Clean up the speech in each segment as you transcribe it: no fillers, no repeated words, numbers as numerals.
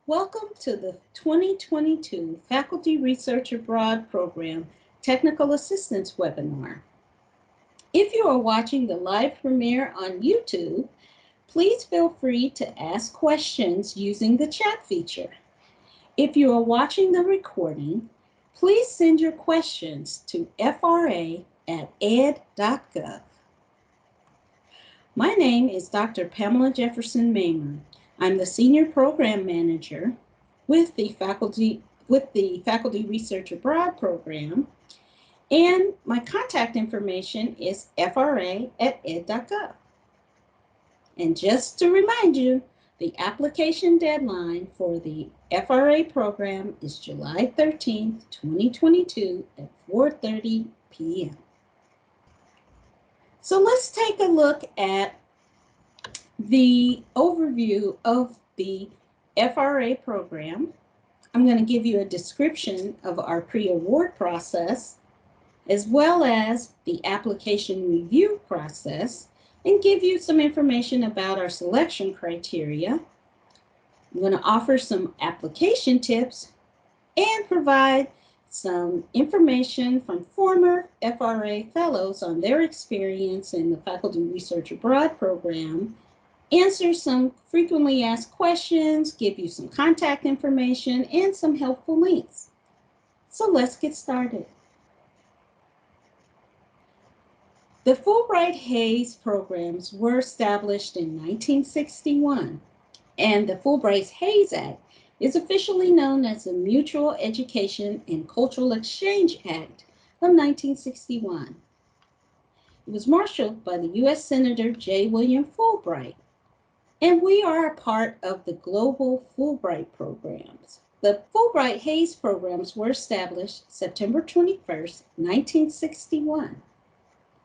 Welcome to the 2022 Faculty Research Abroad Program Technical Assistance webinar. If you are watching the live premiere on YouTube, please feel free to ask questions using the chat feature. If you are watching the recording, please send your questions to fra@ed.gov. My name is Dr. Pamela Jefferson Maimer. I'm the Senior Program Manager with the Faculty Research Abroad program, and my contact information is fra@ed.gov. And just to remind you, the application deadline for the FRA program is July 13th, 2022 at 4:30 p.m. So let's take a look at the overview of the FRA program. I'm going to give you a description of our pre-award process, as well as the application review process, and give you some information about our selection criteria. I'm going to offer some application tips and provide some information from former FRA fellows on their experience in the Faculty Research Abroad program, answer some frequently asked questions, give you some contact information, and some helpful links. So let's get started. The Fulbright-Hays programs were established in 1961, and the Fulbright-Hays Act is officially known as the Mutual Education and Cultural Exchange Act of 1961. It was marshaled by the U.S. Senator J. William Fulbright, and we are a part of the global Fulbright programs. The Fulbright-Hays programs were established September 21st, 1961,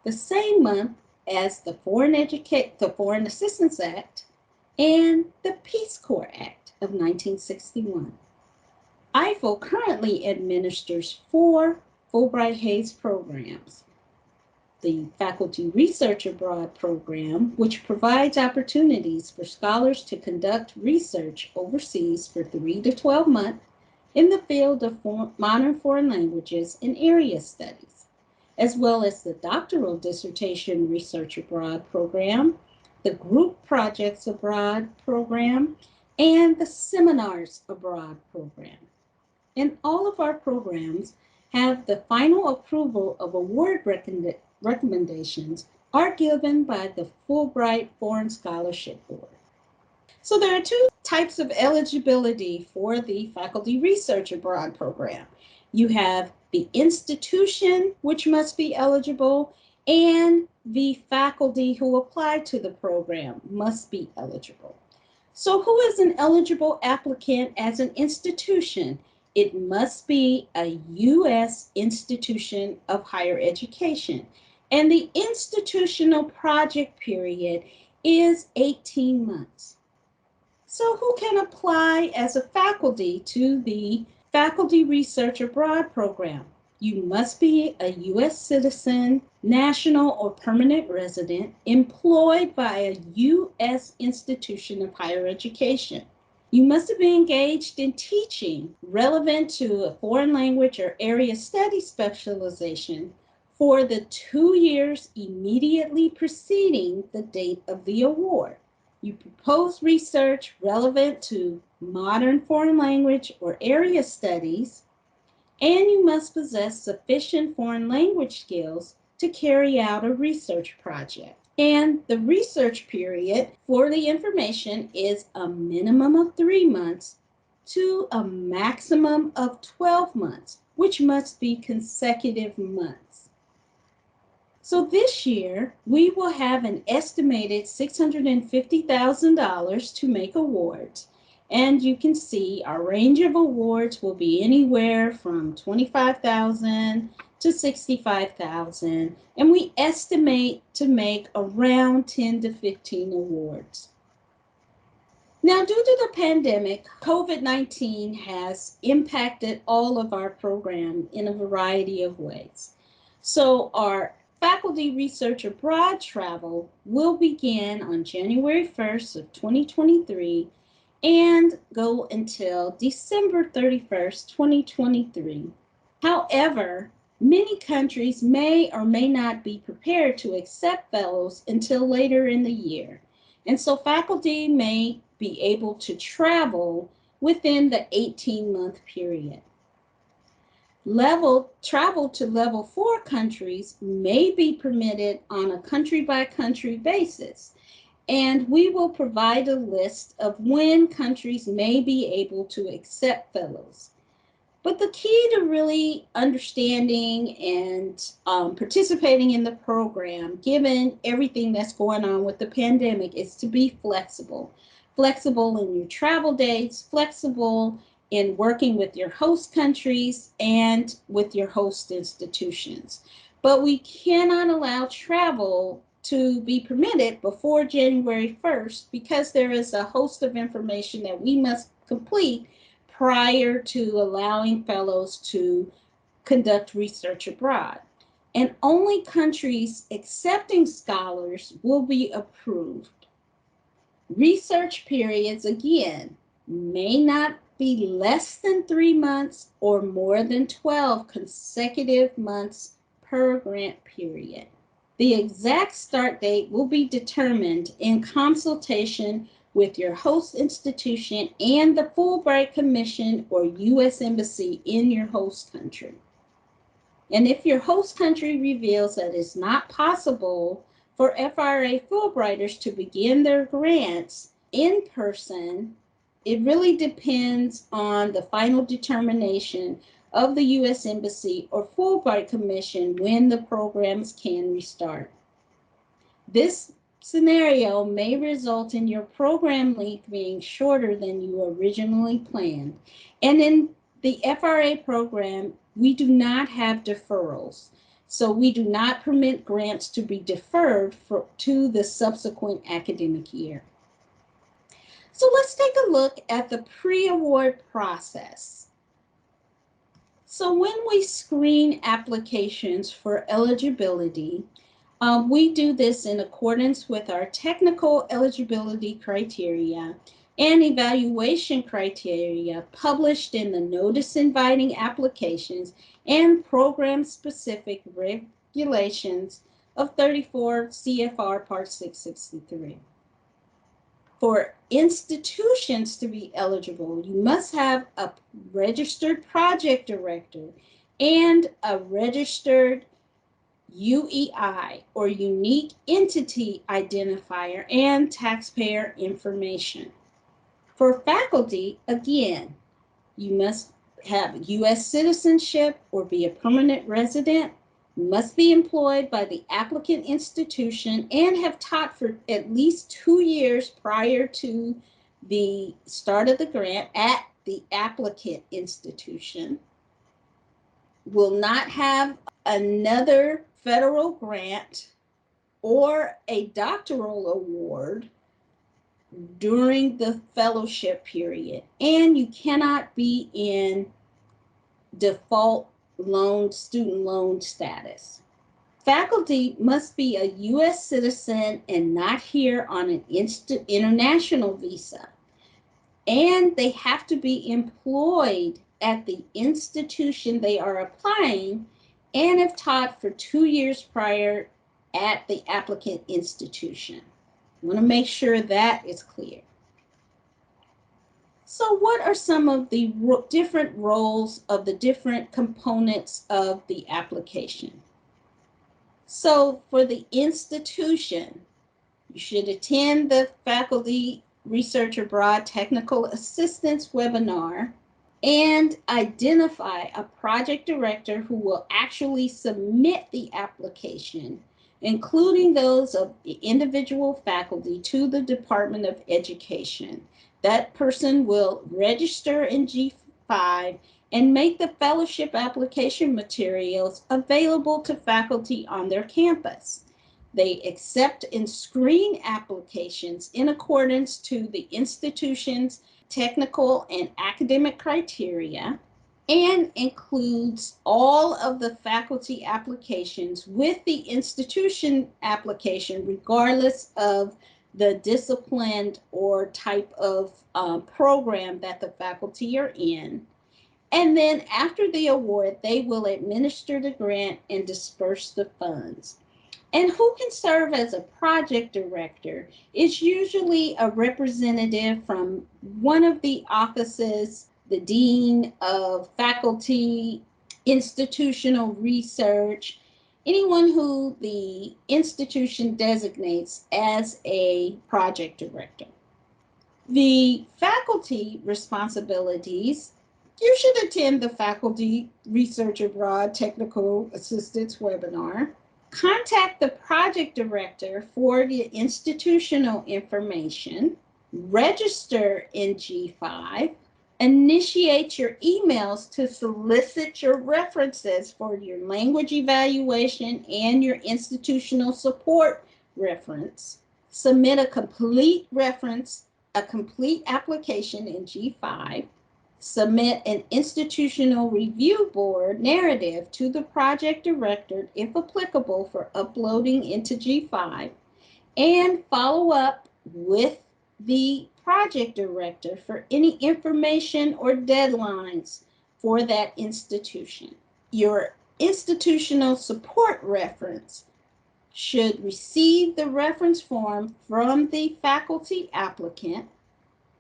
the same month as the Foreign Assistance Act and the Peace Corps Act of 1961. IFLE currently administers 4 Fulbright-Hays programs. The Faculty Research Abroad program, which provides opportunities for scholars to conduct research overseas for 3 to 12 months in the field of modern foreign languages and area studies, as well as the Doctoral Dissertation Research Abroad program, the Group Projects Abroad program, and the Seminars Abroad program. And all of our programs have the final approval of award recommendations are given by the Fulbright Foreign Scholarship Board. So there are 2 types of eligibility for the Faculty Research Abroad program. You have the institution, which must be eligible, and the faculty who apply to the program must be eligible. So who is an eligible applicant as an institution? It must be a U.S. institution of higher education, and the institutional project period is 18 months. So who can apply as a faculty to the Faculty Research Abroad program? You must be a U.S. citizen, national or permanent resident, employed by a U.S. institution of higher education. You must be engaged in teaching relevant to a foreign language or area study specialization for the 2 years immediately preceding the date of the award. You propose research relevant to modern foreign language or area studies, and you must possess sufficient foreign language skills to carry out a research project. And the research period for the information is a minimum of 3 months to a maximum of 12 months, which must be consecutive months. So this year, we will have an estimated $650,000 to make awards. And you can see our range of awards will be anywhere from $25,000 to $65,000, and we estimate to make around 10 to 15 awards. Now, due to the pandemic, COVID-19 has impacted all of our program in a variety of ways. So our Faculty Research Abroad travel will begin on January 1st of 2023, and go until December 31st, 2023. However, many countries may or may not be prepared to accept fellows until later in the year, and so faculty may be able to travel within the 18-month period. Travel to level 4 countries may be permitted on a country-by-country basis, and we will provide a list of when countries may be able to accept fellows. But the key to really understanding and participating in the program, given everything that's going on with the pandemic, is to be flexible. Flexible in your travel dates, flexible in working with your host countries and with your host institutions. But we cannot allow travel to be permitted before January 1st because there is a host of information that we must complete prior to allowing fellows to conduct research abroad. And only countries accepting scholars will be approved. Research periods, again, may not be less than 3 months or more than 12 consecutive months per grant period. The exact start date will be determined in consultation with your host institution and the Fulbright Commission or U.S. Embassy in your host country. And if your host country reveals that it's not possible for FRA Fulbrighters to begin their grants in person, it really depends on the final determination of the U.S. Embassy or Fulbright Commission when the programs can restart. This scenario may result in your program length being shorter than you originally planned. And in the FRA program, we do not have deferrals. So we do not permit grants to be deferred to the subsequent academic year. So let's take a look at the pre-award process. So when we screen applications for eligibility, we do this in accordance with our technical eligibility criteria and evaluation criteria published in the Notice Inviting Applications and Program-Specific Regulations of 34 CFR Part 663. For institutions to be eligible, you must have a registered project director and a registered UEI or Unique Entity Identifier and taxpayer information. For faculty, again, you must have U.S. citizenship or be a permanent resident, must be employed by the applicant institution and have taught for at least 2 years prior to the start of the grant at the applicant institution, will not have another federal grant or a doctoral award during the fellowship period, and you cannot be in default student loan status. Faculty must be a U.S. citizen and not here on an international visa, and they have to be employed at the institution they are applying and have taught for 2 years prior at the applicant institution. I want to make sure that is clear. So what are some of the different roles of the different components of the application? So for the institution, you should attend the Faculty Research Abroad Technical Assistance webinar and identify a project director who will actually submit the application, including those of the individual faculty, to the Department of Education. That person will register in G5 and make the fellowship application materials available to faculty on their campus. They accept and screen applications in accordance to the institution's technical and academic criteria and includes all of the faculty applications with the institution application, regardless of the discipline or type of program that the faculty are in. And then after the award, they will administer the grant and disperse the funds. And who can serve as a project director is usually a representative from one of the offices, the dean of faculty, institutional research, anyone who the institution designates as a project director. The faculty responsibilities: you should attend the Faculty Research Abroad Technical Assistance webinar. Contact the project director for the institutional information. Register in G5. Initiate your emails to solicit your references for your language evaluation and your institutional support reference. Submit a complete reference, a complete application in G5. Submit an institutional review board narrative to the project director, if applicable, for uploading into G5, and follow up with the project director for any information or deadlines for that institution. Your institutional support reference should receive the reference form from the faculty applicant.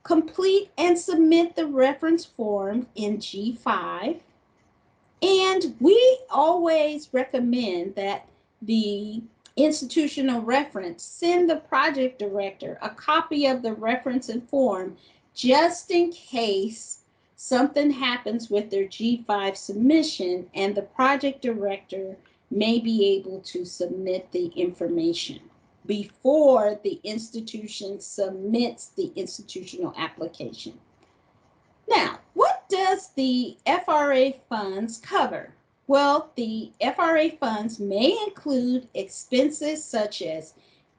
Complete and submit the reference form in G5. And we always recommend that the institutional reference send the project director a copy of the reference and form, just in case something happens with their G5 submission and the project director may be able to submit the information before the institution submits the institutional application. Now, what does the FRA funds cover? Well, the FRA funds may include expenses such as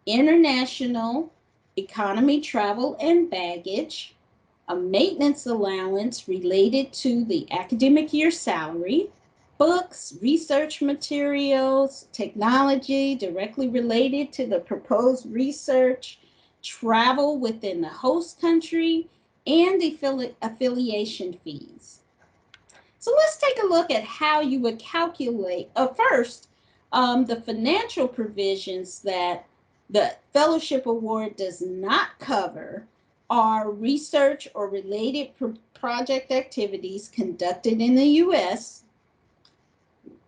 international economy travel and baggage, a maintenance allowance related to the academic year salary, books, research materials, technology directly related to the proposed research, travel within the host country, and affiliation fees. So let's take a look at how you would calculate. First, the financial provisions that the fellowship award does not cover are research or related project activities conducted in the U.S.,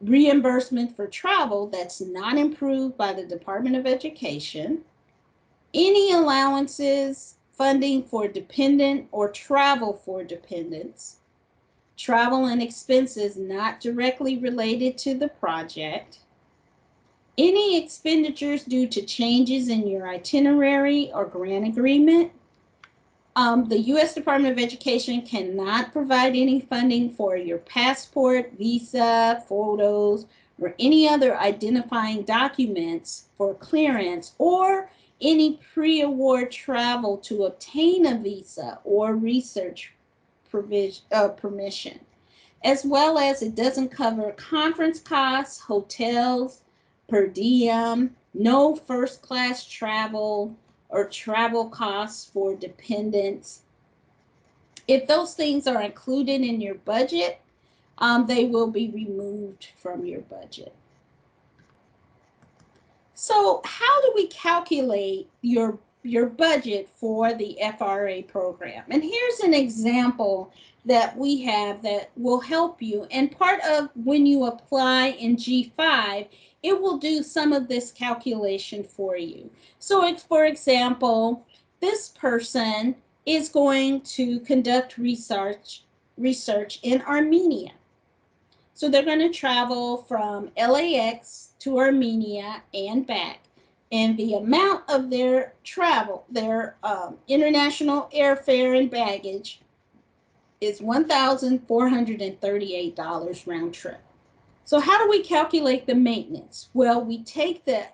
reimbursement for travel that's not approved by the Department of Education, any allowances, funding for dependent or travel for dependents, travel and expenses not directly related to the project, any expenditures due to changes in your itinerary or grant agreement. The U.S. Department of Education cannot provide any funding for your passport, visa, photos, or any other identifying documents for clearance, or any pre-award travel to obtain a visa or research permission, as well as it doesn't cover conference costs, hotels, per diem, no first class travel, or travel costs for dependents. If those things are included in your budget, they will be removed from your budget. So how do we calculate your budget for the FRA program? And here's an example that we have that will help you. And part of when you apply in G5, it will do some of this calculation for you. So it's, for example, this person is going to conduct research in Armenia. So they're going to travel from LAX to Armenia and back. And the amount of their travel, their international airfare and baggage, is $1,438 round trip. So how do we calculate the maintenance? Well, we take the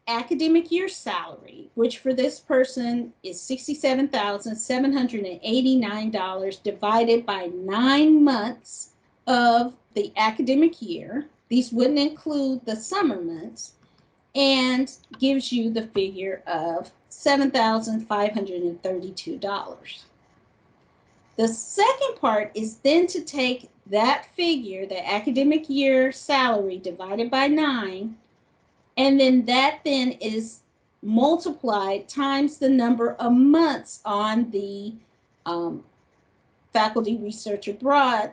academic year salary, which for this person is $67,789, divided by 9 months of the academic year. These wouldn't include the summer months. and gives you the figure of $7,532. The second part is then to take that figure, the academic year salary, divided by 9, and then that then is multiplied times the number of months on the Faculty Research Abroad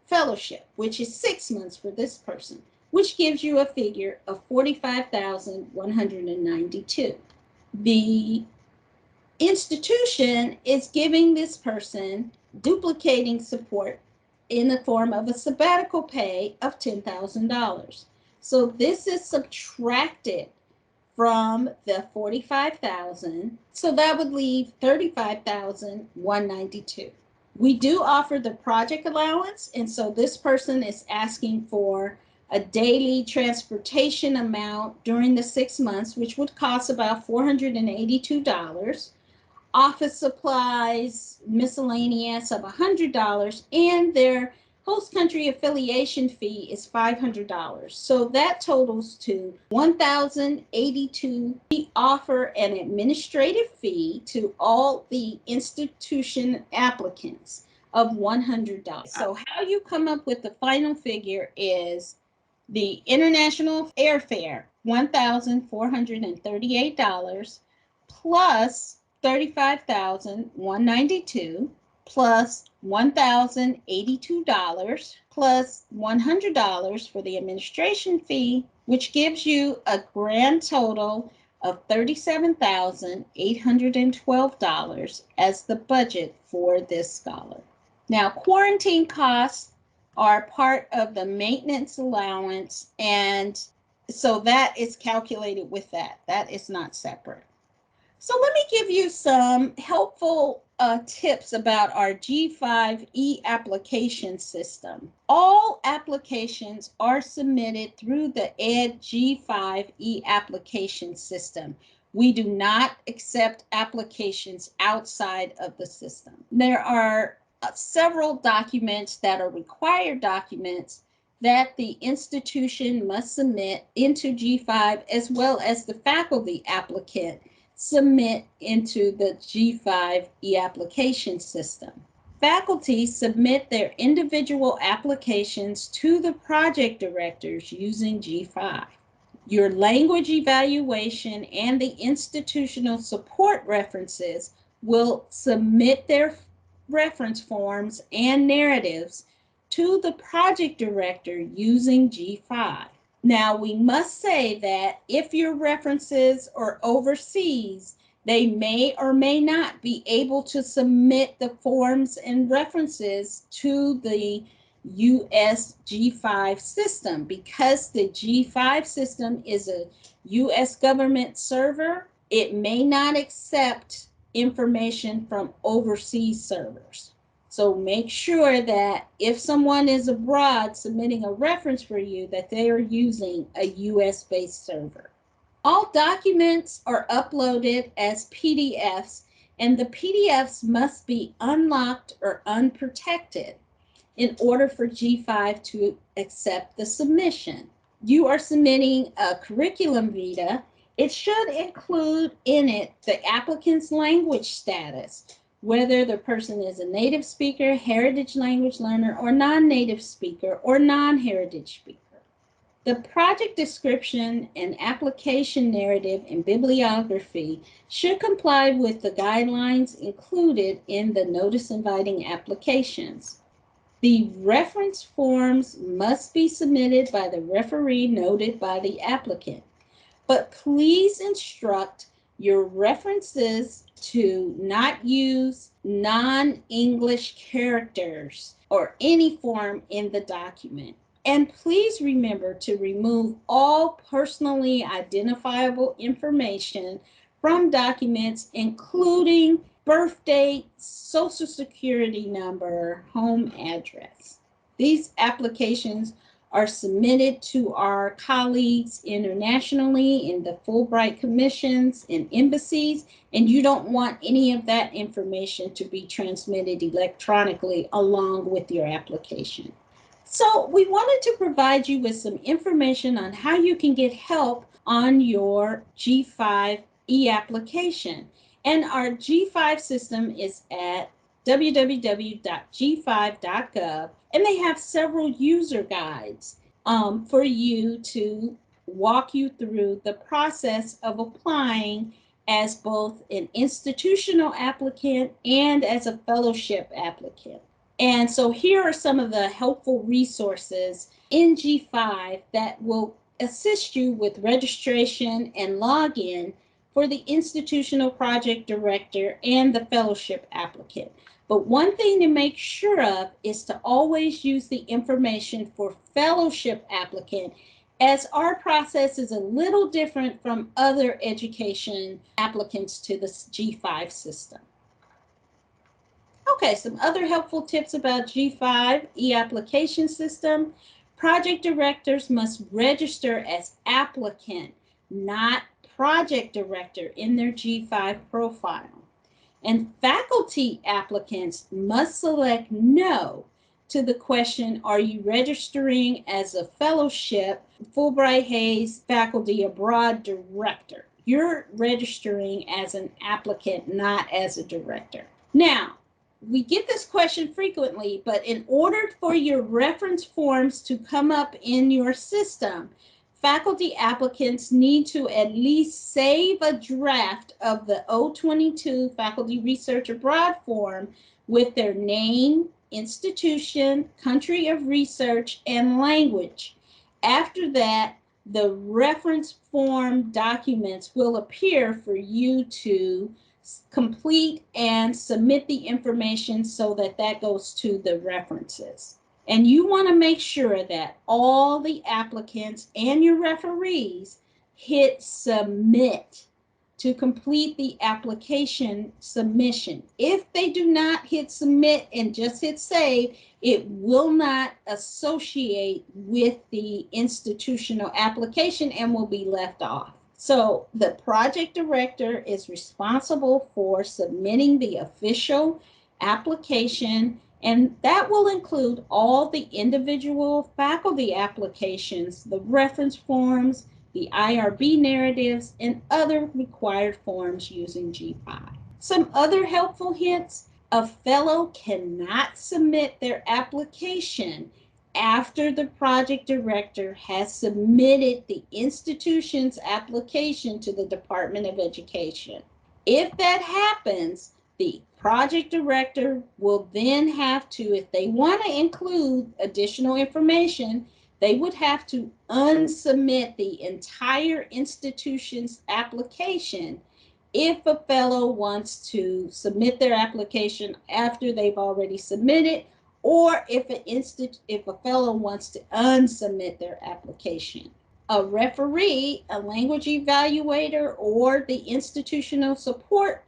fellowship, which is 6 months for this person, which gives you a figure of 45,192. The institution is giving this person duplicating support in the form of a sabbatical pay of $10,000. So this is subtracted from the 45,000, so that would leave 35,192. We do offer the project allowance, and so this person is asking for a daily transportation amount during the 6 months, which would cost about $482, office supplies, miscellaneous of $100, and their host country affiliation fee is $500. So that totals to $1,082. We offer an administrative fee to all the institution applicants of $100. So how you come up with the final figure is the international airfare, $1,438, plus 35,192, plus $1,082, plus $100 for the administration fee, which gives you a grand total of $37,812 as the budget for this scholar. Now, quarantine costs are part of the maintenance allowance, and so that is calculated with that. That is not separate. So let me give you some helpful tips about our G5 application system. All applications are submitted through the Ed G5 application system. We do not accept applications outside of the system. There are several documents that are required documents that the institution must submit into G5, as well as the faculty applicant submit into the G5 application system. Faculty submit their individual applications to the project directors using G5. Your language evaluation and the institutional support references will submit their reference forms and narratives to the project director using G5. Now, we must say that if your references are overseas, they may or may not be able to submit the forms and references to the US G5 system, because the G5 system is a US government server. It may not accept information from overseas servers. So make sure that if someone is abroad submitting a reference for you, that they are using a US-based server. All documents are uploaded as PDFs, and the PDFs must be unlocked or unprotected in order for G5 to accept the submission. You are submitting a curriculum vitae. It should include in it the applicant's language status, whether the person is a native speaker, heritage language learner, or non-native speaker, or non-heritage speaker. The project description and application narrative and bibliography should comply with the guidelines included in the notice inviting applications. The reference forms must be submitted by the referee noted by the applicant, but please instruct your references to not use non-English characters or any form in the document. And please remember to remove all personally identifiable information from documents, including birth date, social security number, home address. These applications are submitted to our colleagues internationally in the Fulbright commissions and embassies, and you don't want any of that information to be transmitted electronically along with your application. So we wanted to provide you with some information on how you can get help on your G5 e-application. And our G5 system is at www.g5.gov, and they have several user guides for you to walk you through the process of applying as both an institutional applicant and as a fellowship applicant. And so here are some of the helpful resources in G5 that will assist you with registration and login for the institutional project director and the fellowship applicant. But one thing to make sure of is to always use the information for fellowship applicant, as our process is a little different from other education applicants to the G5 system. Okay, some other helpful tips about G5 e-application system. Project directors must register as applicant, not project director, in their G5 profile. And faculty applicants must select no to the question, are you registering as a fellowship Fulbright-Hays Faculty Abroad director? You're registering as an applicant, not as a director. Now, we get this question frequently, but in order for your reference forms to come up in your system, faculty applicants need to at least save a draft of the 022 Faculty Research Abroad form with their name, institution, country of research, and language. After that, the reference form documents will appear for you to complete and submit the information so that that goes to the references. And you want to make sure that all the applicants and your referees hit submit to complete the application submission. If they do not hit submit and just hit save, it will not associate with the institutional application and will be left off. So the project director is responsible for submitting the official application, and that will include all the individual faculty applications, the reference forms, the IRB narratives, and other required forms using G5. Some other helpful hints: a fellow cannot submit their application after the project director has submitted the institution's application to the Department of Education. If that happens, the project director will then have to, if they want to include additional information, they would have to unsubmit the entire institution's application if a fellow wants to submit their application after they've already submitted, or if a fellow wants to unsubmit their application. A referee, a language evaluator, or the institutional support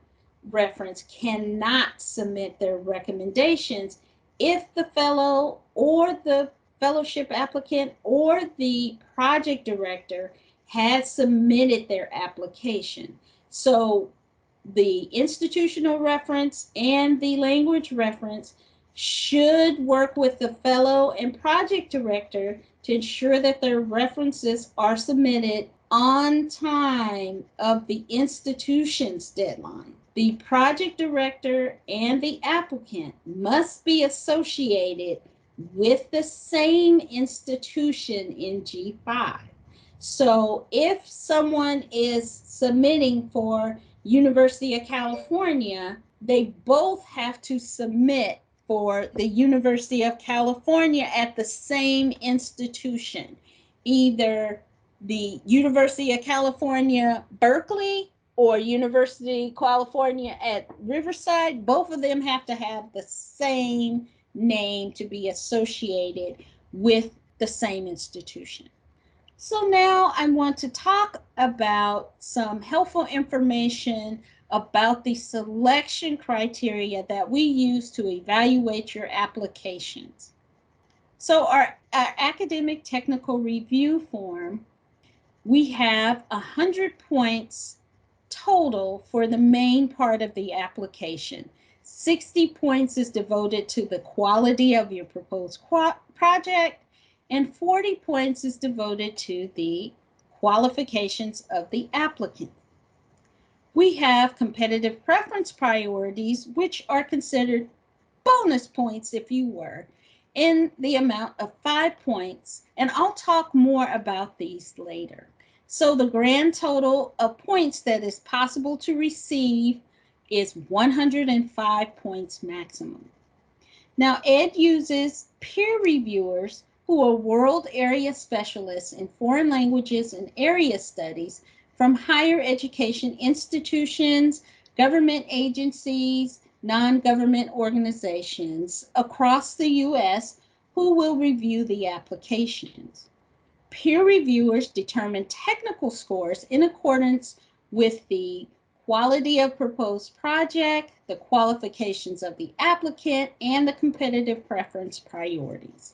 reference cannot submit their recommendations if the fellow or the fellowship applicant or the project director has submitted their application. So the institutional reference and the language reference should work with the fellow and project director to ensure that their references are submitted on time of the institution's deadline. The project director and the applicant must be associated with the same institution in G5. So if someone is submitting for University of California, they both have to submit for the University of California at the same institution, either the University of California, Berkeley, or University of California at Riverside. Both of them have to have the same name to be associated with the same institution. So now I want to talk about some helpful information about the selection criteria that we use to evaluate your applications. So our academic technical review form, we have 100 points total for the main part of the application. 60 points is devoted to the quality of your proposed project, and 40 points is devoted to the qualifications of the applicant. We have competitive preference priorities, which are considered bonus points, if you were, in the amount of 5 points, and I'll talk more about these later. So the grand total of points that is possible to receive is 105 points maximum. Now, ED uses peer reviewers who are world area specialists in foreign languages and area studies from higher education institutions, government agencies, non-government organizations across the U.S. who will review the applications. Peer reviewers determine technical scores in accordance with the quality of proposed project, the qualifications of the applicant, and the competitive preference priorities.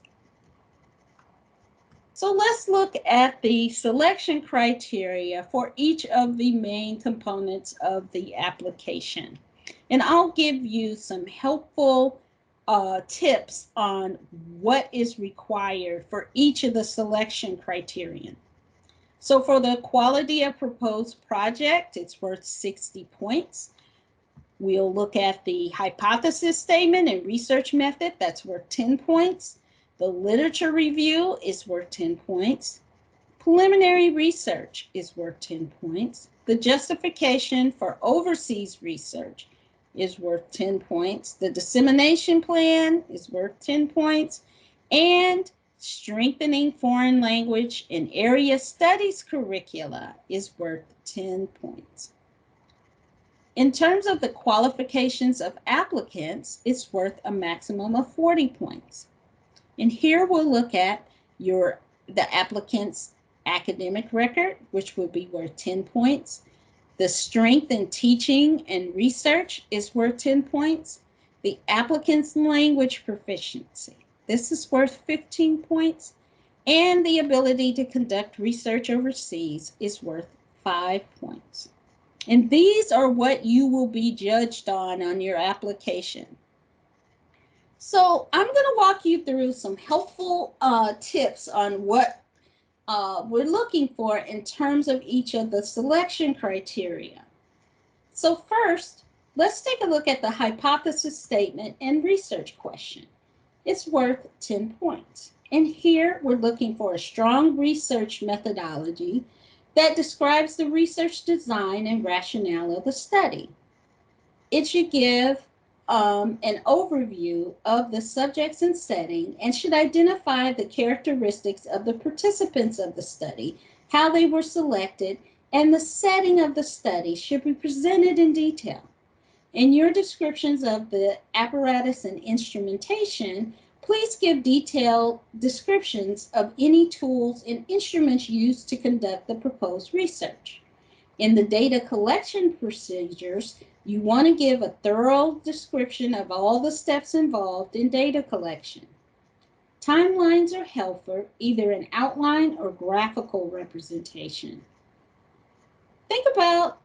So let's look at the selection criteria for each of the main components of the application. And I'll give you some helpful tips on what is required for each of the selection criterion. So for the quality of proposed project, it's worth 60 points. We'll look at the hypothesis statement and research method, that's worth 10 points. The literature review is worth 10 points. Preliminary research is worth 10 points. The justification for overseas research is worth 10 points. The dissemination plan is worth 10 points. And strengthening foreign language and area studies curricula is worth 10 points. In terms of the qualifications of applicants, it's worth a maximum of 40 points. And here we'll look at the applicant's academic record, which would be worth 10 points. The strength in teaching and research is worth 10 points. The applicant's language proficiency, this is worth 15 points. And the ability to conduct research overseas is worth 5 points. And these are what you will be judged on your application. So I'm going to walk you through some helpful tips on what we're looking for in terms of each of the selection criteria. So first, let's take a look at the hypothesis statement and research question. It's worth 10 points. And here we're looking for a strong research methodology that describes the research design and rationale of the study. It should give an overview of the subjects and setting and should identify the characteristics of the participants of the study, how they were selected, and the setting of the study should be presented in detail. In your descriptions of the apparatus and instrumentation, please give detailed descriptions of any tools and instruments used to conduct the proposed research. In the data collection procedures, you want to give a thorough description of all the steps involved in data collection. Timelines are helpful, either an outline or graphical representation. Think about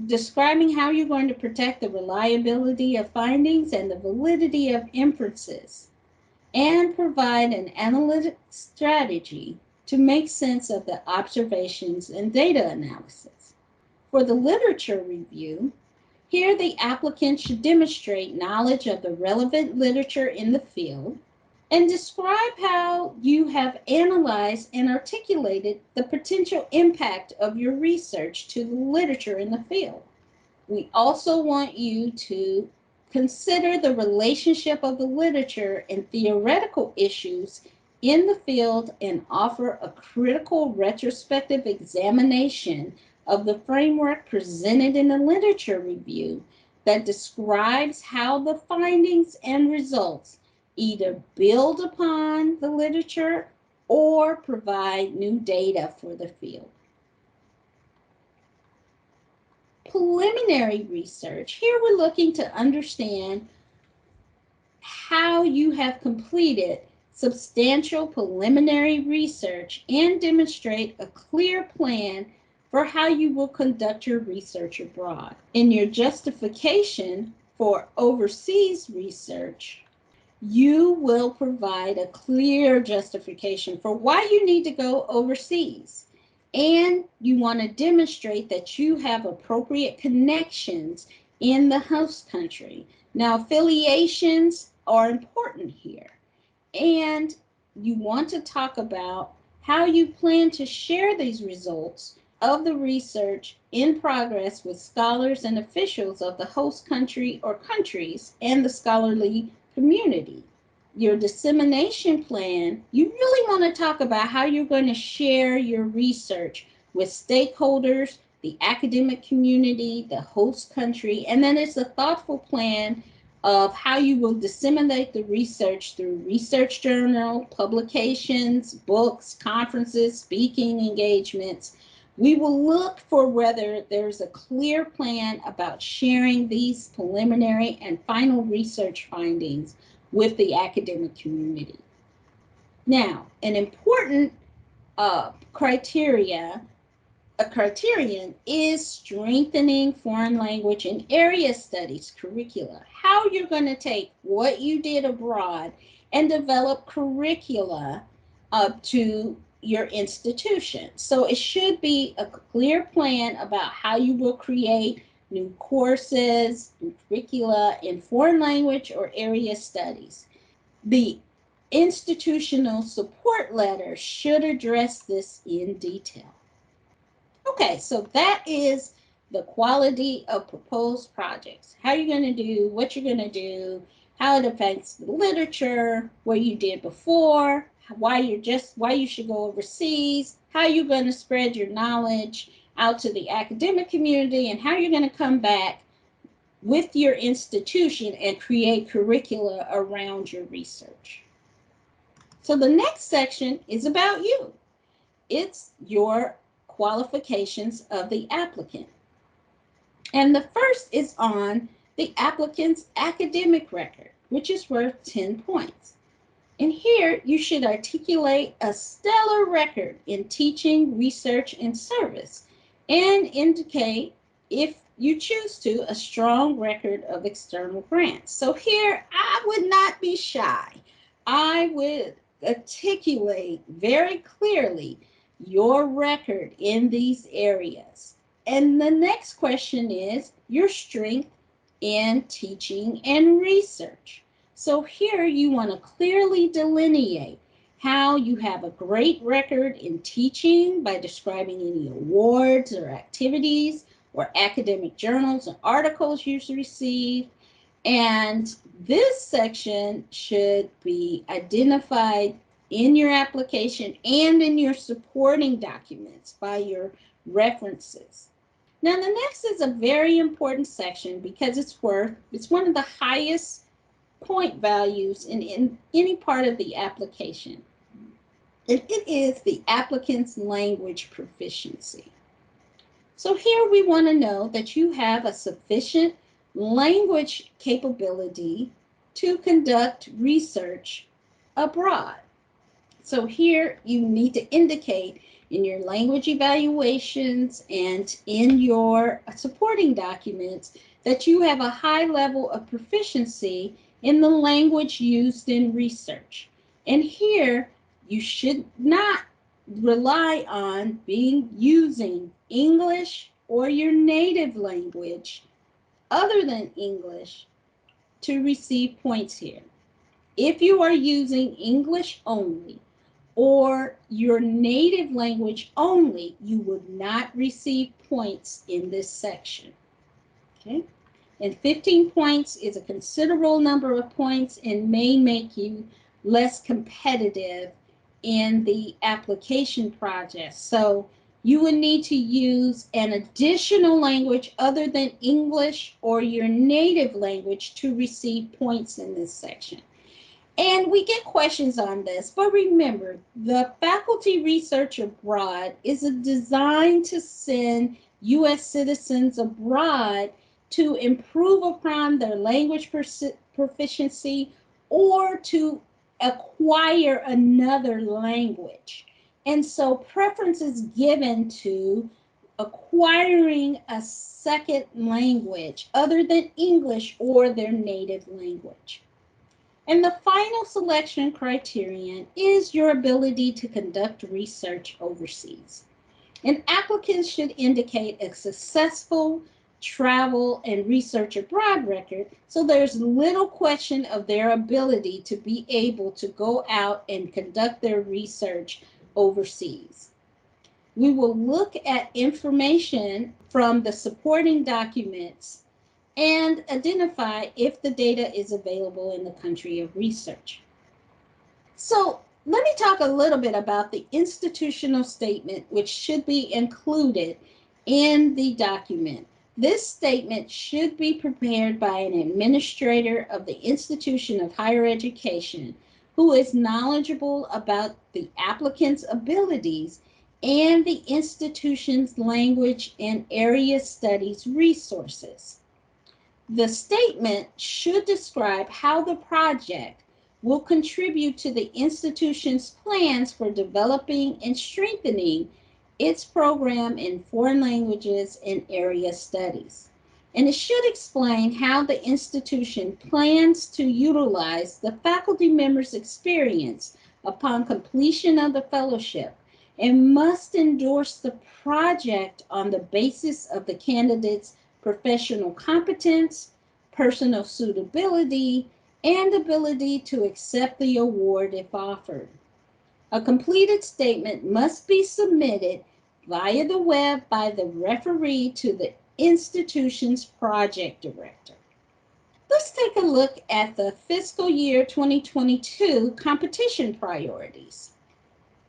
describing how you're going to protect the reliability of findings and the validity of inferences, and provide an analytic strategy to make sense of the observations and data analysis. For the literature review, here the applicant should demonstrate knowledge of the relevant literature in the field and describe how you have analyzed and articulated the potential impact of your research to the literature in the field. We also want you to consider the relationship of the literature and theoretical issues in the field and offer a critical retrospective examination of the framework presented in the literature review that describes how the findings and results either build upon the literature or provide new data for the field. Preliminary research. Here we're looking to understand how you have completed substantial preliminary research and demonstrate a clear plan for how you will conduct your research abroad. In your justification for overseas research, you will provide a clear justification for why you need to go overseas. And you want to demonstrate that you have appropriate connections in the host country. Now, affiliations are important here. And you want to talk about how you plan to share these results of the research in progress with scholars and officials of the host country or countries and the scholarly community. Your dissemination plan, you really want to talk about how you're going to share your research with stakeholders, the academic community, the host country, and then it's a thoughtful plan of how you will disseminate the research through research journal, publications, books, conferences, speaking engagements. We will look for whether there's a clear plan about sharing these preliminary and final research findings with the academic community. Now, an important criterion is strengthening foreign language and area studies curricula. How you're going to take what you did abroad and develop curricula to your institution. So it should be a clear plan about how you will create new courses, new curricula in foreign language or area studies. The institutional support letter should address this in detail. Okay, so that is the quality of proposed projects. How you're going to do, what you're going to do, how it affects the literature, what you did before, why you should go overseas, how you're going to spread your knowledge out to the academic community, and how you're going to come back with your institution and create curricula around your research. So the next section is about you. It's your qualifications of the applicant. And the first is on the applicant's academic record, which is worth 10 points. And here you should articulate a stellar record in teaching, research, and service, and indicate, if you choose to, a strong record of external grants. So here I would not be shy. I would articulate very clearly your record in these areas. And the next question is your strength in teaching and research. So here you want to clearly delineate how you have a great record in teaching by describing any awards or activities or academic journals and articles you've received. And this section should be identified in your application and in your supporting documents by your references. Now, the next is a very important section because it's one of the highest point values in any part of the application. And it is the applicant's language proficiency. So here we want to know that you have a sufficient language capability to conduct research abroad. So here you need to indicate in your language evaluations and in your supporting documents that you have a high level of proficiency in the language used in research. And here you should not rely on using English or your native language other than English to receive points here. If you are using English only or your native language only, you would not receive points in this section. Okay? And 15 points is a considerable number of points and may make you less competitive in the application process. So you would need to use an additional language other than English or your native language to receive points in this section. And we get questions on this, but remember, the Faculty Research Abroad is designed to send U.S. citizens abroad to improve upon their language proficiency or to acquire another language. And so preference is given to acquiring a second language other than English or their native language. And the final selection criterion is your ability to conduct research overseas. And applicants should indicate a successful travel and research abroad record, so there's little question of their ability to be able to go out and conduct their research overseas. We will look at information from the supporting documents and identify if the data is available in the country of research. So let me talk a little bit about the institutional statement, which should be included in the document. This statement should be prepared by an administrator of the institution of higher education who is knowledgeable about the applicant's abilities and the institution's language and area studies resources. The statement should describe how the project will contribute to the institution's plans for developing and strengthening its program in foreign languages and area studies. And it should explain how the institution plans to utilize the faculty members' experience upon completion of the fellowship and must endorse the project on the basis of the candidate's professional competence, personal suitability, and ability to accept the award if offered. A completed statement must be submitted via the web by the referee to the institution's project director. Let's take a look at the fiscal year 2022 competition priorities.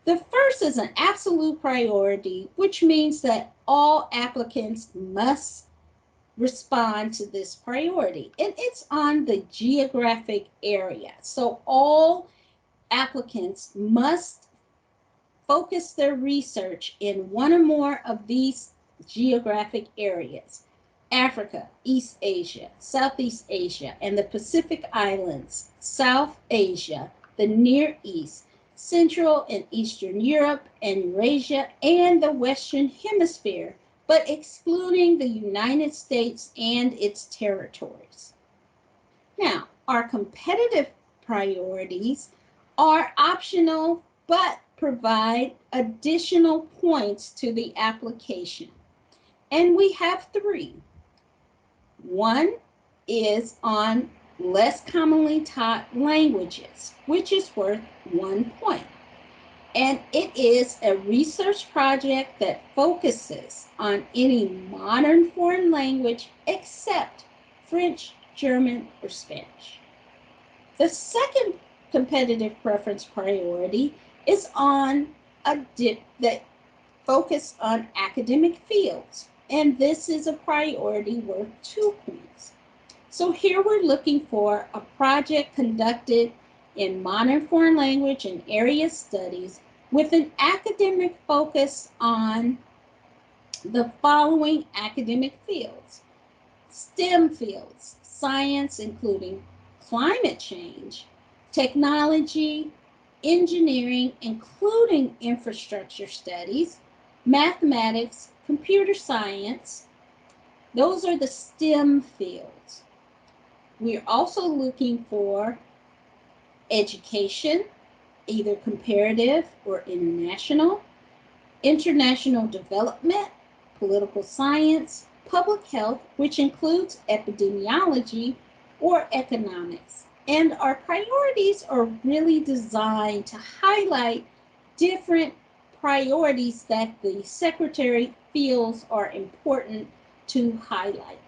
The first is an absolute priority, which means that all applicants must respond to this priority, and it's on the geographic area. So all applicants must focus their research in one or more of these geographic areas: Africa, East Asia, Southeast Asia, and the Pacific Islands, South Asia, the Near East, Central and Eastern Europe, and Eurasia, and the Western Hemisphere, but excluding the United States and its territories. Now, our competitive priorities are optional, but provide additional points to the application. And we have three. One is on less commonly taught languages, which is worth 1 point. And it is a research project that focuses on any modern foreign language except French, German, or Spanish. The second competitive preference priority is on that focus on academic fields, and this is a priority worth 2 points. So here we're looking for a project conducted in modern foreign language and area studies with an academic focus on the following academic fields: STEM fields, science including climate change, technology, engineering including infrastructure studies, mathematics, computer science. Those are the STEM fields. We're also looking for education, either comparative or international development, political science, public health, which includes epidemiology or economics. And our priorities are really designed to highlight different priorities that the secretary feels are important to highlight.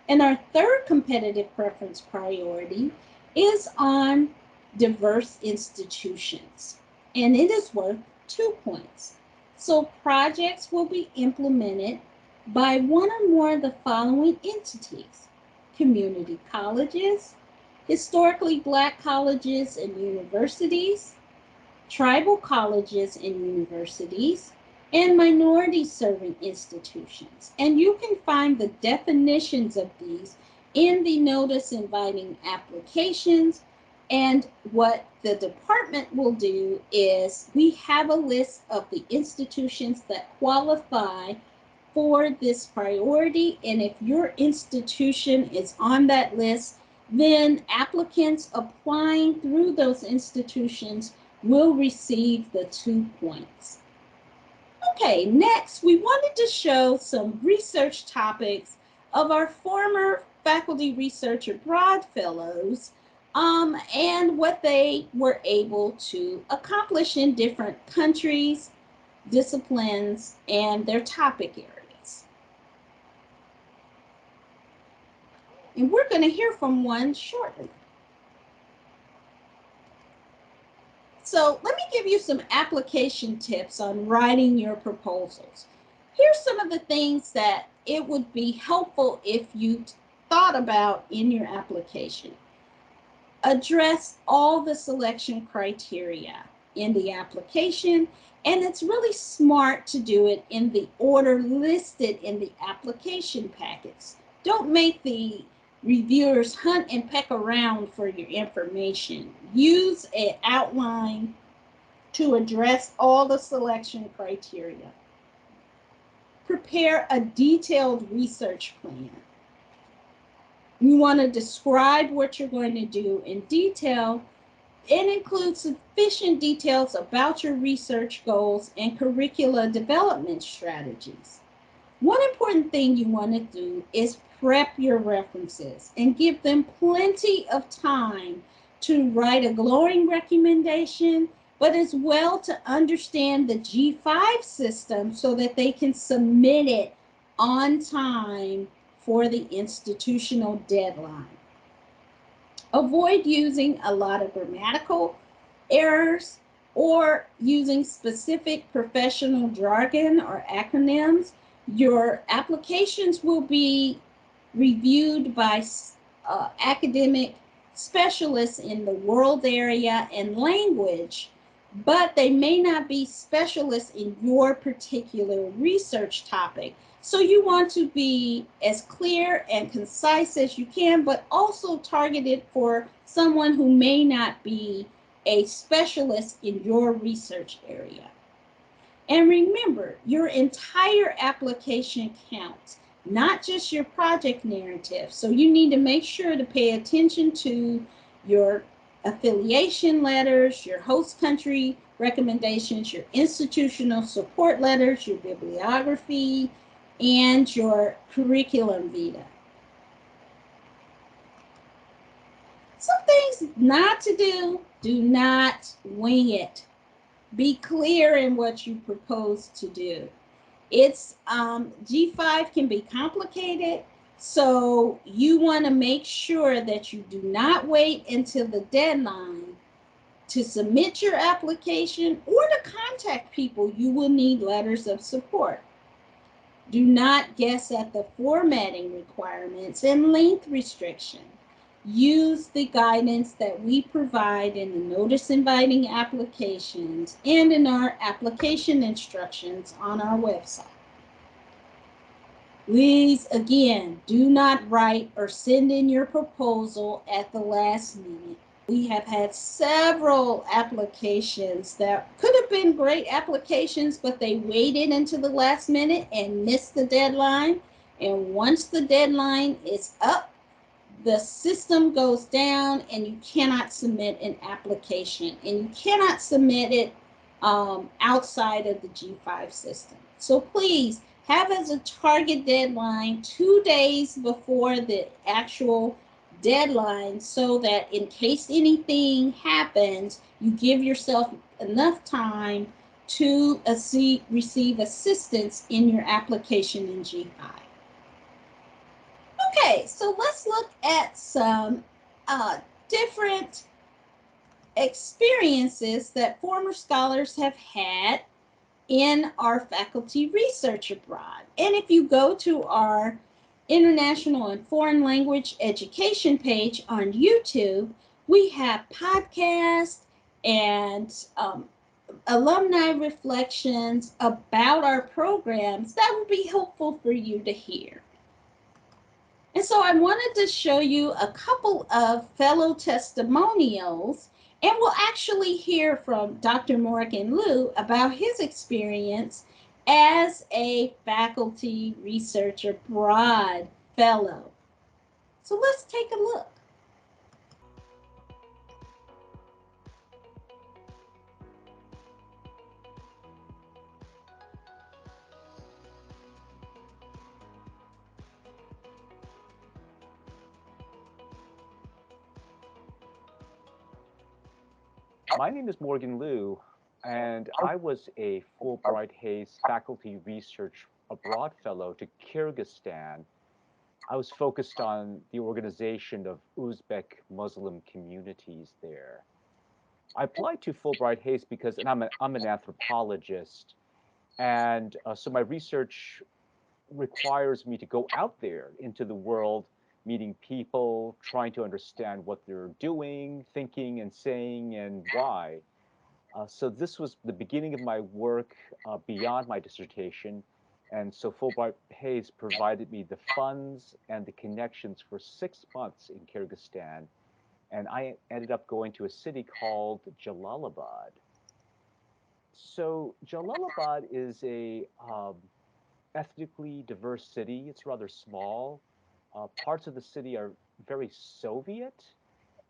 And our third competitive preference priority is on diverse institutions, and it is worth 2 points. So projects will be implemented by one or more of the following entities: community colleges, historically Black colleges and universities, tribal colleges and universities, and minority serving institutions. And you can find the definitions of these in the notice inviting applications. And what the department will do is we have a list of the institutions that qualify for this priority. And if your institution is on that list, then applicants applying through those institutions will receive the 2 points. Okay, next we wanted to show some research topics of our former Faculty Research Abroad Fellows and what they were able to accomplish in different countries, disciplines, and their topic areas. And we're going to hear from one shortly. So let me give you some application tips on writing your proposals. Here's some of the things that it would be helpful if you thought about in your application. Address all the selection criteria in the application, and it's really smart to do it in the order listed in the application packets. Don't make the reviewers hunt and peck around for your information. Use an outline to address all the selection criteria. Prepare a detailed research plan. You want to describe what you're going to do in detail and include sufficient details about your research goals and curricula development strategies. One important thing you want to do is prep your references and give them plenty of time to write a glowing recommendation, but as well to understand the G5 system so that they can submit it on time for the institutional deadline. Avoid using a lot of grammatical errors or using specific professional jargon or acronyms. Your applications will be reviewed by academic specialists in the world area and language, but they may not be specialists in your particular research topic. So you want to be as clear and concise as you can, but also targeted for someone who may not be a specialist in your research area. And remember, your entire application counts, not just your project narrative. So you need to make sure to pay attention to your affiliation letters, your host country recommendations, your institutional support letters, your bibliography, and your curriculum vitae. Some things not to do: do not wing it. Be clear in what you propose to do. It's G5 can be complicated, so you want to make sure that you do not wait until the deadline to submit your application or to contact people. You will need letters of support. Do not guess at the formatting requirements and length restriction. Use the guidance that we provide in the notice inviting applications and in our application instructions on our website. Please, again, do not write or send in your proposal at the last minute. We have had several applications that could have been great applications, but they waited until the last minute and missed the deadline. And once the deadline is up, the system goes down and you cannot submit an application, and you cannot submit it outside of the G5 system. So please have as a target deadline 2 days before the actual deadline, so that in case anything happens, you give yourself enough time to receive assistance in your application in G5. Okay, so let's look at some different experiences that former scholars have had in our faculty research abroad. And if you go to our International and Foreign Language Education page on YouTube, we have podcasts and alumni reflections about our programs that would be helpful for you to hear. And so I wanted to show you a couple of fellow testimonials, and we'll actually hear from Dr. Morgan Liu about his experience as a faculty research abroad fellow. So let's take a look. My name is Morgan Liu, and I was a Fulbright-Hays Faculty Research Abroad Fellow to Kyrgyzstan. I was focused on the organization of Uzbek Muslim communities there. I applied to Fulbright-Hays because, and I'm an anthropologist, and so my research requires me to go out there into the world, meeting people, trying to understand what they're doing, thinking, and saying, and why. So this was the beginning of my work beyond my dissertation. And so Fulbright-Hays provided me the funds and the connections for 6 months in Kyrgyzstan. And I ended up going to a city called Jalalabad. So Jalalabad is a ethnically diverse city. It's rather small. Parts of the city are very Soviet,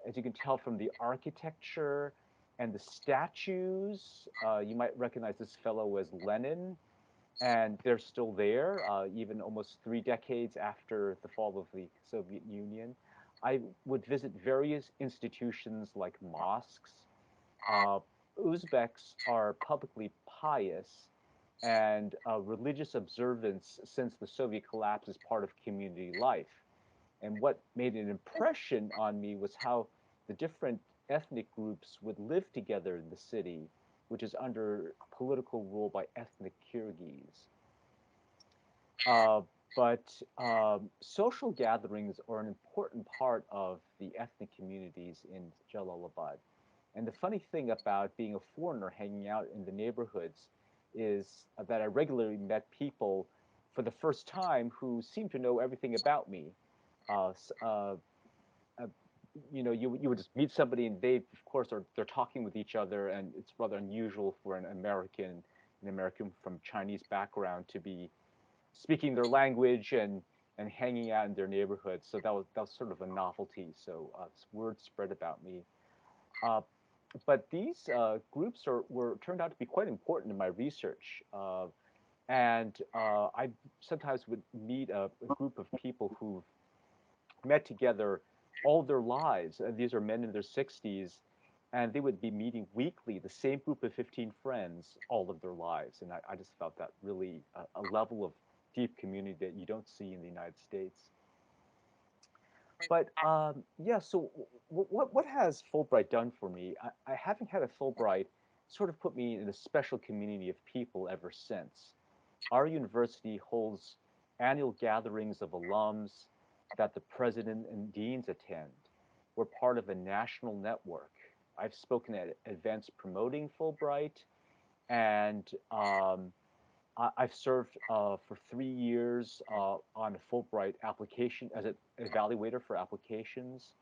as you can tell from the architecture and the statues. You might recognize this fellow as Lenin, and they're still there, even almost 3 decades after the fall of the Soviet Union. I would visit various institutions like mosques. Uh, Uzbeks are publicly pious, and religious observance since the Soviet collapse is part of community life. And what made an impression on me was how the different ethnic groups would live together in the city, which is under political rule by ethnic Kyrgyz. Uh, but social gatherings are an important part of the ethnic communities in Jalalabad. And the funny thing about being a foreigner hanging out in the neighborhoods is that I regularly met people for the first time who seemed to know everything about me. Uh, uh, uh, you would just meet somebody and they, of course, they're talking with each other, and it's rather unusual for an American from Chinese background to be speaking their language and hanging out in their neighborhood. So that was sort of a novelty. So word spread about me. Uh, but these groups were turned out to be quite important in my research. And I sometimes would meet a group of people who've met together all their lives. These are men in their 60s, and they would be meeting weekly, the same group of 15 friends, all of their lives. And I just felt that really a level of deep community that you don't see in the United States. But yeah, so what has Fulbright done for me? I haven't had a Fulbright sort of put me in a special community of people ever since. Our university holds annual gatherings of alums that the president and deans attend. We're part of a national network. I've spoken at events promoting Fulbright, and I've served for 3 years on a Fulbright application as an evaluator for applications.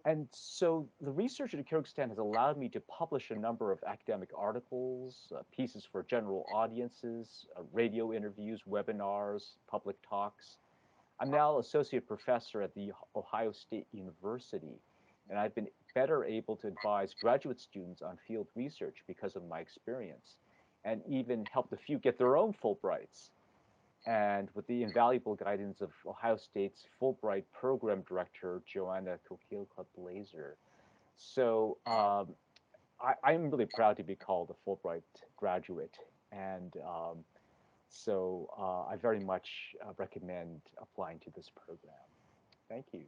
And so the research in Kyrgyzstan has allowed me to publish a number of academic articles, pieces for general audiences, radio interviews, webinars, public talks. I'm now associate professor at the Ohio State University, and I've been better able to advise graduate students on field research because of my experience, and even helped a few get their own Fulbrights. And with the invaluable guidance of Ohio State's Fulbright program director, Joanna Kokilka-Blazer. So I'm really proud to be called a Fulbright graduate. And I very much recommend applying to this program. Thank you.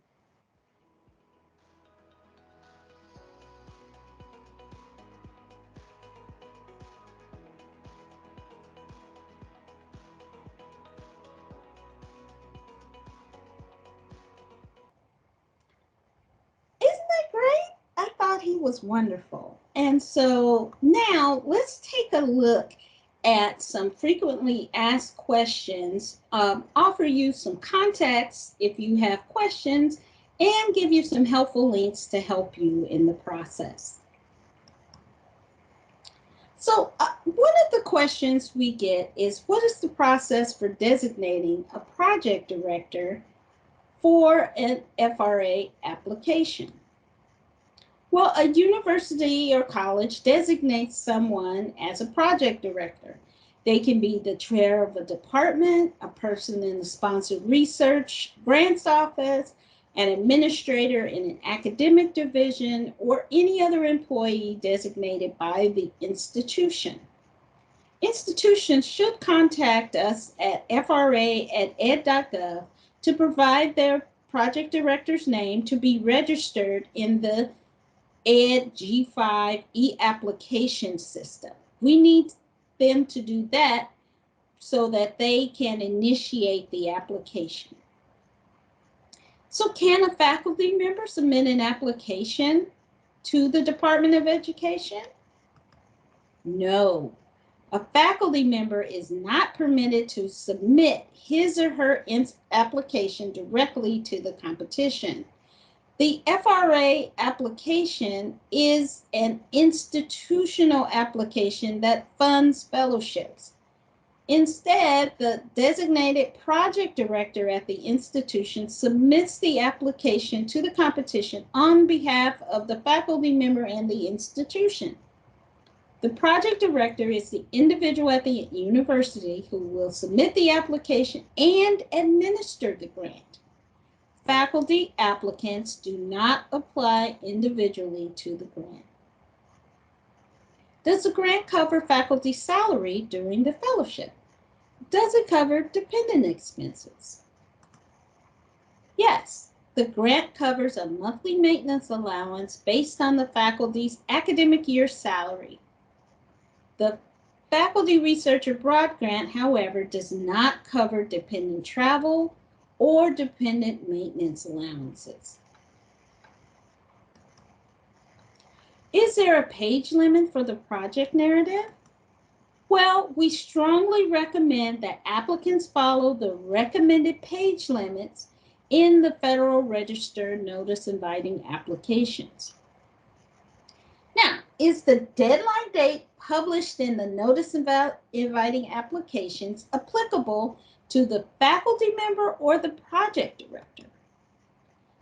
Isn't that great? I thought he was wonderful. And so now let's take a look at some frequently asked questions, offer you some context if you have questions, and give you some helpful links to help you in the process. So, one of the questions we get is, what is the process for designating a project director for an FRA application? Well, a university or college designates someone as a project director. They can be the chair of a department, a person in the sponsored research grants office, an administrator in an academic division, or any other employee designated by the institution. Institutions should contact us at fra@ed.gov to provide their project director's name to be registered in the Ed G5 e-application system. We need them to do that so that they can initiate the application. So can a faculty member submit an application to the Department of Education? No. A faculty member is not permitted to submit his or her application directly to the competition. The FRA application is an institutional application that funds fellowships. Instead, the designated project director at the institution submits the application to the competition on behalf of the faculty member and the institution. The project director is the individual at the university who will submit the application and administer the grant. Faculty applicants do not apply individually to the grant. Does the grant cover faculty salary during the fellowship? Does it cover dependent expenses? Yes, the grant covers a monthly maintenance allowance based on the faculty's academic year salary. The Faculty Research Abroad grant, however, does not cover dependent travel or dependent maintenance allowances. Is there a page limit for the project narrative? Well, we strongly recommend that applicants follow the recommended page limits in the Federal Register notice inviting applications. Now, is the deadline date published in the notice inviting applications applicable to the faculty member or the project director?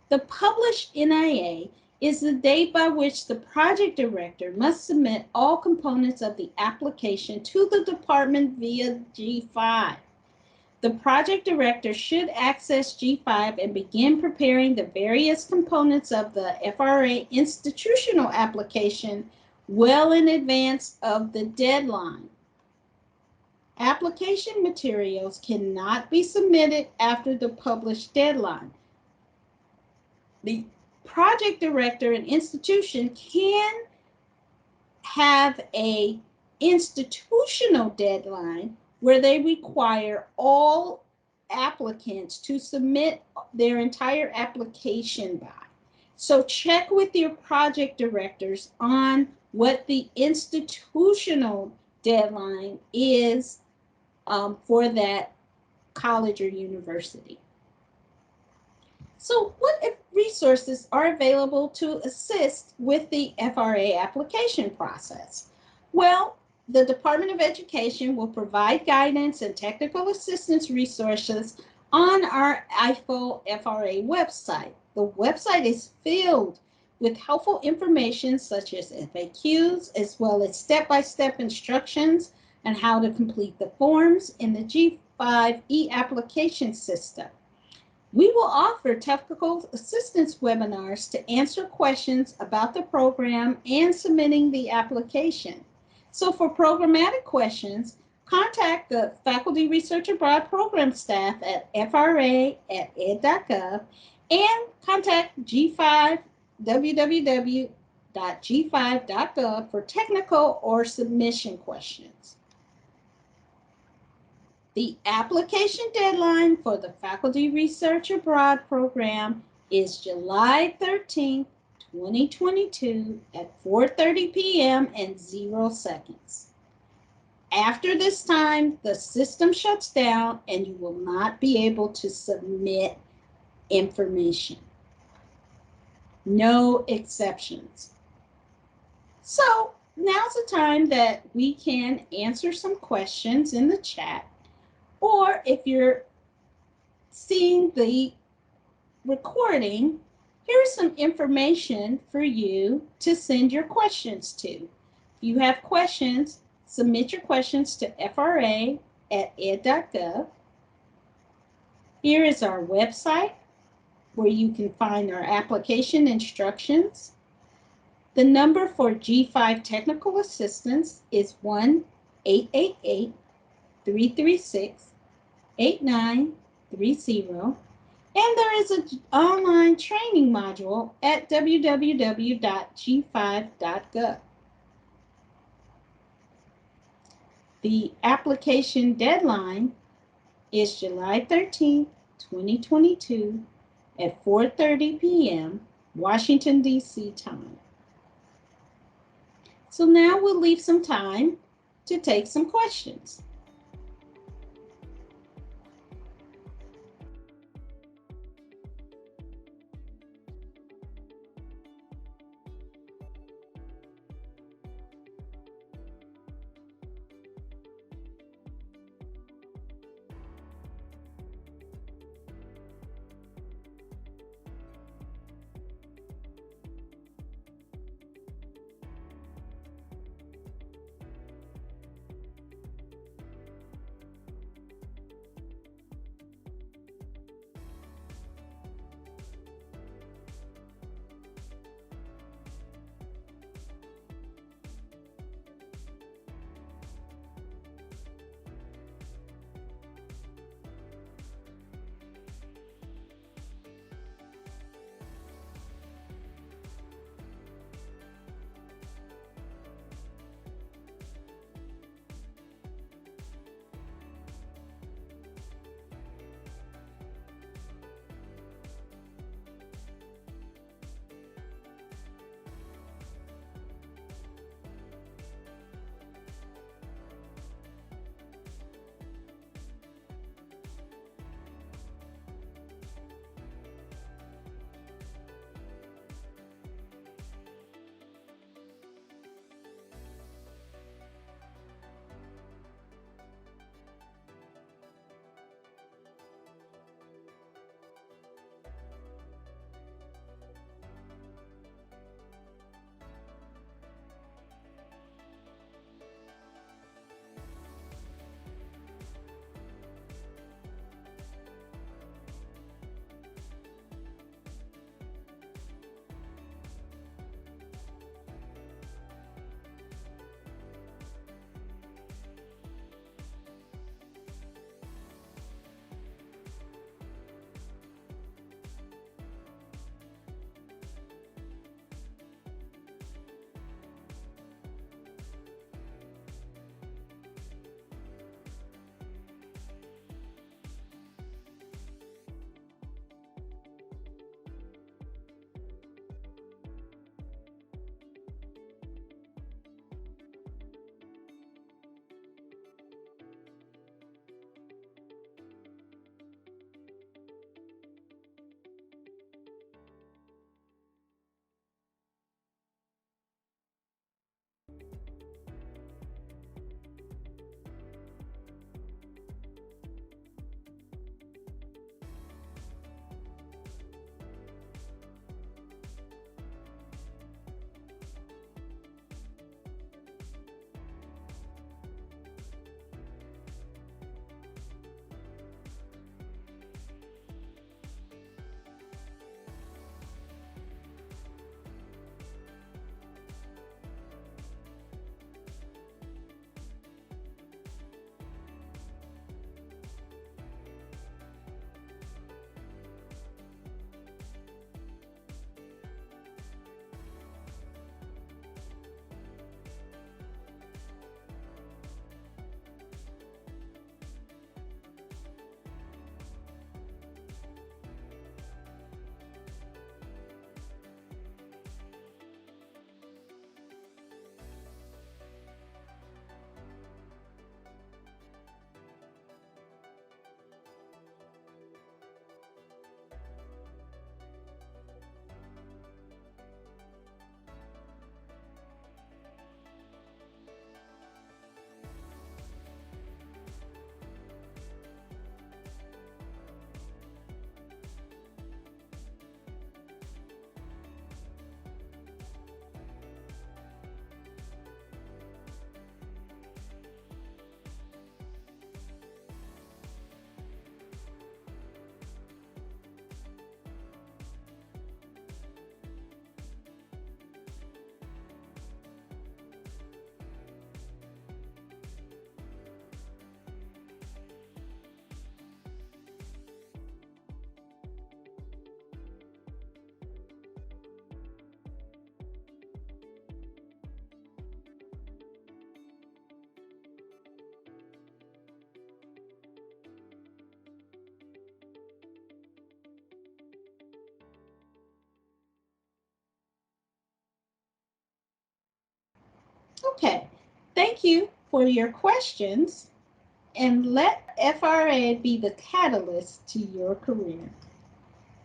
The published NIA is the date by which the project director must submit all components of the application to the department via G5. The project director should access G5 and begin preparing the various components of the FRA institutional application well in advance of the deadline. Application materials cannot be submitted after the published deadline. The project director and institution can have an institutional deadline where they require all applicants to submit their entire application by. So check with your project directors on what the institutional deadline is for that college or university. So what resources are available to assist with the FRA application process? Well, the Department of Education will provide guidance and technical assistance resources on our IFLE FRA website. The website is filled with helpful information such as FAQs, as well as step-by-step instructions on how to complete the forms in the G5 e-application system. We will offer technical assistance webinars to answer questions about the program and submitting the application. So for programmatic questions, contact the Faculty Research Abroad program staff at fra@ed.gov and contact G5, www.g5.gov for technical or submission questions. The application deadline for the Faculty Research Abroad program is July 13, 2022 at 4:30 p.m. and 0 seconds. After this time, the system shuts down and you will not be able to submit information. No exceptions. So now's the time that we can answer some questions in the chat. Or if you're seeing the recording, here's some information for you to send your questions to. If you have questions, submit your questions to fra@ed.gov. Here is our website. where you can find our application instructions. The number for G5 technical assistance is 1-888-336-8930. And there is an online training module at www.g5.gov. The application deadline is July 13th, 2022 at 4:30 p.m. Washington, D.C. time. So now we'll leave some time to take some questions. Okay, thank you for your questions, and let FRA be the catalyst to your career.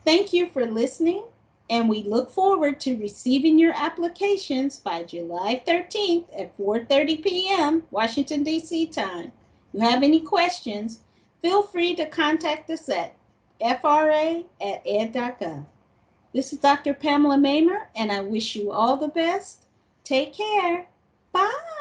Thank you for listening, and we look forward to receiving your applications by July 13th at 4:30 p.m. Washington, D.C. time. If you have any questions, feel free to contact us at fra@ed.gov. This is Dr. Pamela Maimer, and I wish you all the best. Take care. Bye.